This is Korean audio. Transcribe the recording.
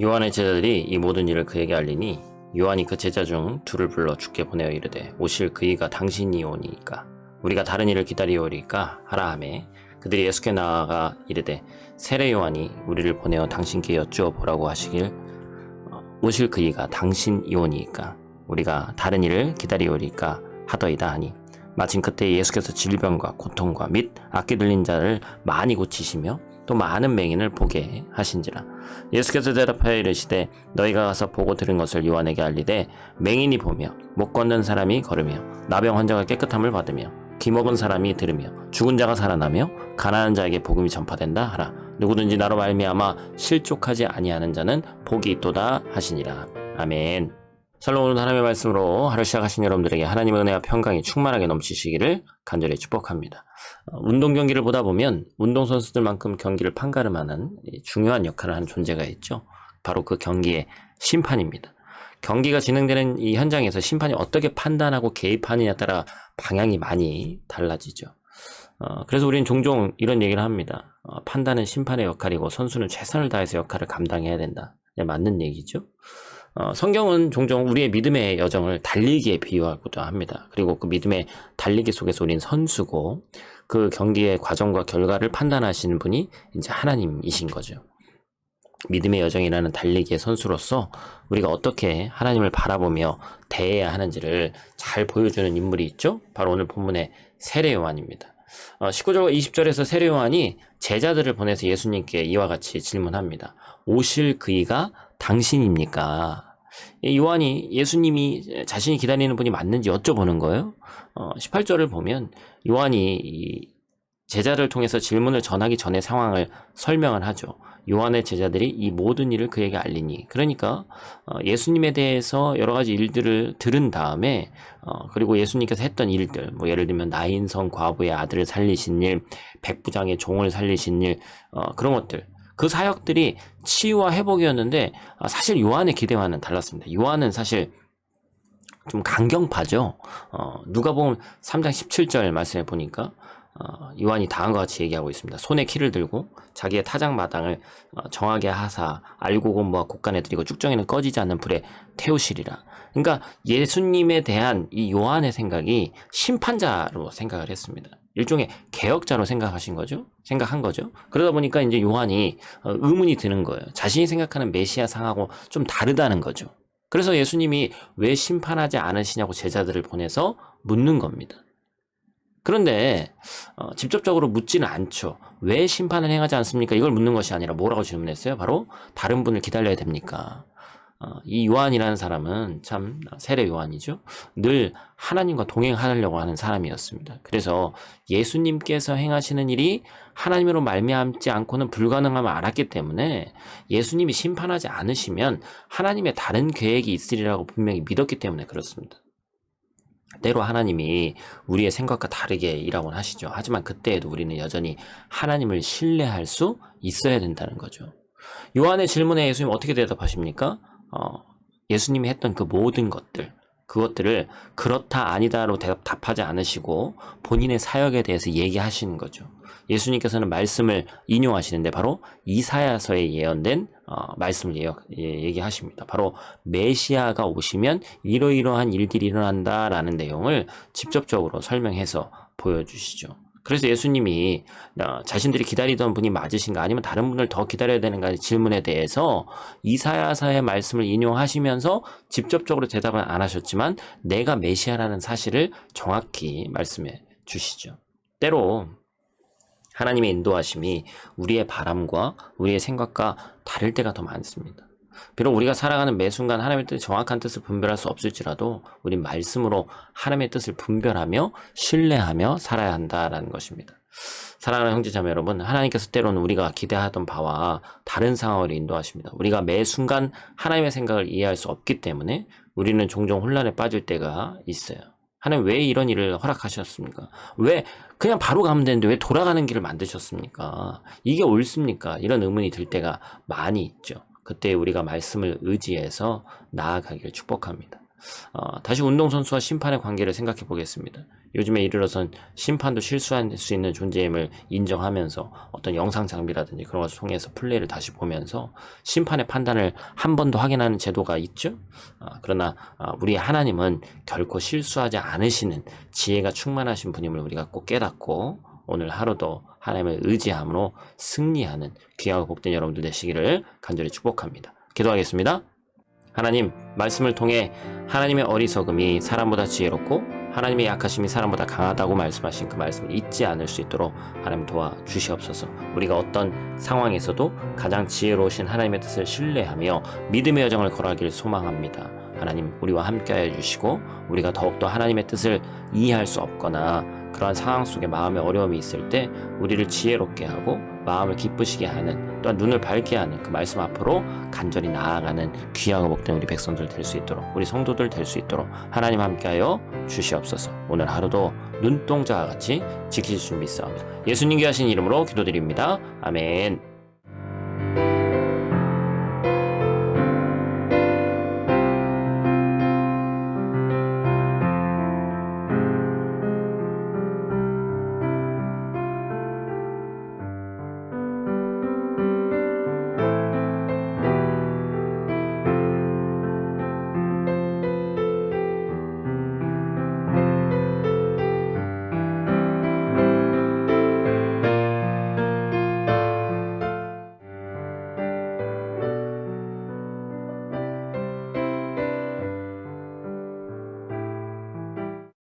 요한의 제자들이 이 모든 일을 그에게 알리니 요한이 그 제자 중 둘을 불러 주께 보내어 이르되 오실 그이가 당신이오니까 우리가 다른 일을 기다리오리까 하라 하매 그들이 예수께 나아가 이르되 세례 요한이 우리를 보내어 당신께 여쭈어 보라고 하시길 오실 그이가 당신이오니까 우리가 다른 일을 기다리오리까 하더이다 하니 마침 그때 예수께서 질병과 고통과 및 악기 들린 자를 많이 고치시며 또 많은 맹인을 보게 하신지라. 예수께서 대답하여 이르시되 너희가 가서 보고 들은 것을 요한에게 알리되 맹인이 보며 못 걷는 사람이 걸으며 나병 환자가 깨끗함을 받으며 기먹은 사람이 들으며 죽은 자가 살아나며 가난한 자에게 복음이 전파된다 하라. 누구든지 나로 말미암아 실족하지 아니하는 자는 복이 있도다 하시니라. 아멘. 샬롬. 오늘 하나님의 말씀으로 하루 시작하신 여러분들에게 하나님의 은혜와 평강이 충만하게 넘치시기를 간절히 축복합니다. 운동 경기를 보다 보면 운동선수들만큼 경기를 판가름하는 중요한 역할을 하는 존재가 있죠. 바로 그 경기의 심판입니다. 경기가 진행되는 이 현장에서 심판이 어떻게 판단하고 개입하느냐에 따라 방향이 많이 달라지죠. 그래서 우리는 종종 이런 얘기를 합니다. 판단은 심판의 역할이고 선수는 최선을 다해서 역할을 감당해야 된다. 맞는 얘기죠. 성경은 종종 우리의 믿음의 여정을 달리기에 비유하기도 합니다. 그리고 그 믿음의 달리기 속에서 우린 선수고 그 경기의 과정과 결과를 판단하시는 분이 이제 하나님이신 거죠. 믿음의 여정이라는 달리기의 선수로서 우리가 어떻게 하나님을 바라보며 대해야 하는지를 잘 보여주는 인물이 있죠. 바로 오늘 본문의 세례 요한입니다. 19절과 20절에서 세례 요한이 제자들을 보내서 예수님께 이와 같이 질문합니다. 오실 그이가 당신입니까? 요한이 예수님이 자신이 기다리는 분이 맞는지 여쭤보는 거예요. 18절을 보면 요한이 제자를 통해서 질문을 전하기 전에 상황을 설명을 하죠. 요한의 제자들이 이 모든 일을 그에게 알리니, 그러니까 예수님에 대해서 여러 가지 일들을 들은 다음에 그리고 예수님께서 했던 일들, 뭐 예를 들면 나인성 과부의 아들을 살리신 일, 백부장의 종을 살리신 일, 그런 것들, 그 사역들이 치유와 회복이었는데 사실 요한의 기대와는 달랐습니다. 요한은 사실 좀 강경파죠. 누가복음 3장 17절 말씀에 보니까 요한이 다음과 같이 얘기하고 있습니다. 손에 키를 들고 자기의 타작마당을 정하게 하사 알고 공부와 곳간에 들이고 쭉정이는 꺼지지 않는 불에 태우시리라. 그러니까 예수님에 대한 이 요한의 생각이 심판자로 생각을 했습니다. 일종의 개혁자로 생각한 거죠. 그러다 보니까 이제 요한이 의문이 드는 거예요. 자신이 생각하는 메시아 상하고 좀 다르다는 거죠. 그래서 예수님이 왜 심판하지 않으시냐고 제자들을 보내서 묻는 겁니다. 그런데 직접적으로 묻지는 않죠. 왜 심판을 행하지 않습니까? 이걸 묻는 것이 아니라 뭐라고 질문했어요? 바로 다른 분을 기다려야 됩니까? 이 요한이라는 사람은 참 세례 요한이죠. 늘 하나님과 동행하려고 하는 사람이었습니다. 그래서 예수님께서 행하시는 일이 하나님으로 말미암지 않고는 불가능함을 알았기 때문에 예수님이 심판하지 않으시면 하나님의 다른 계획이 있으리라고 분명히 믿었기 때문에 그렇습니다. 때로 하나님이 우리의 생각과 다르게 일하곤 하시죠. 하지만 그때에도 우리는 여전히 하나님을 신뢰할 수 있어야 된다는 거죠. 요한의 질문에 예수님 어떻게 대답하십니까? 예수님이 했던 그 모든 것들, 그것들을 그렇다 아니다로 답하지 않으시고 본인의 사역에 대해서 얘기하시는 거죠. 예수님께서는 말씀을 인용하시는데 바로 이사야서에 예언된 말씀을 얘기하십니다. 바로 메시아가 오시면 이러이러한 일들이 일어난다라는 내용을 직접적으로 설명해서 보여주시죠. 그래서 예수님이 자신들이 기다리던 분이 맞으신가 아니면 다른 분을 더 기다려야 되는가 질문에 대해서 이사야서의 말씀을 인용하시면서 직접적으로 대답은 안 하셨지만 내가 메시아라는 사실을 정확히 말씀해 주시죠. 때로 하나님의 인도하심이 우리의 바람과 우리의 생각과 다를 때가 더 많습니다. 비록 우리가 살아가는 매 순간 하나님의 정확한 뜻을 분별할 수 없을지라도 우린 말씀으로 하나님의 뜻을 분별하며 신뢰하며 살아야 한다라는 것입니다. 사랑하는 형제자매 여러분, 하나님께서 때로는 우리가 기대하던 바와 다른 상황을 인도하십니다. 우리가 매 순간 하나님의 생각을 이해할 수 없기 때문에 우리는 종종 혼란에 빠질 때가 있어요. 하나님 왜 이런 일을 허락하셨습니까? 왜 그냥 바로 가면 되는데 왜 돌아가는 길을 만드셨습니까? 이게 옳습니까? 이런 의문이 들 때가 많이 있죠. 그때 우리가 말씀을 의지해서 나아가길 축복합니다. 다시 운동선수와 심판의 관계를 생각해 보겠습니다. 요즘에 이르러선 심판도 실수할 수 있는 존재임을 인정하면서 어떤 영상 장비라든지 그런 것을 통해서 플레이를 다시 보면서 심판의 판단을 한 번 더 확인하는 제도가 있죠. 그러나 우리 하나님은 결코 실수하지 않으시는 지혜가 충만하신 분임을 우리가 꼭 깨닫고 오늘 하루도 하나님을 의지함으로 승리하는 귀하고 복된 여러분들 되시기를 간절히 축복합니다. 기도하겠습니다. 하나님, 말씀을 통해 하나님의 어리석음이 사람보다 지혜롭고 하나님의 약하심이 사람보다 강하다고 말씀하신 그 말씀을 잊지 않을 수 있도록 하나님 도와주시옵소서. 우리가 어떤 상황에서도 가장 지혜로우신 하나님의 뜻을 신뢰하며 믿음의 여정을 걸어가길 소망합니다. 하나님, 우리와 함께하여 주시고 우리가 더욱더 하나님의 뜻을 이해할 수 없거나 그러한 상황 속에 마음의 어려움이 있을 때 우리를 지혜롭게 하고 마음을 기쁘시게 하는, 또한 눈을 밝게 하는 그 말씀 앞으로 간절히 나아가는 귀하고 복된 우리 백성들 될 수 있도록, 우리 성도들 될 수 있도록 하나님 함께하여 주시옵소서. 오늘 하루도 눈동자와 같이 지키실 줄 믿사옵니다. 예수님 귀하신 이름으로 기도드립니다. 아멘.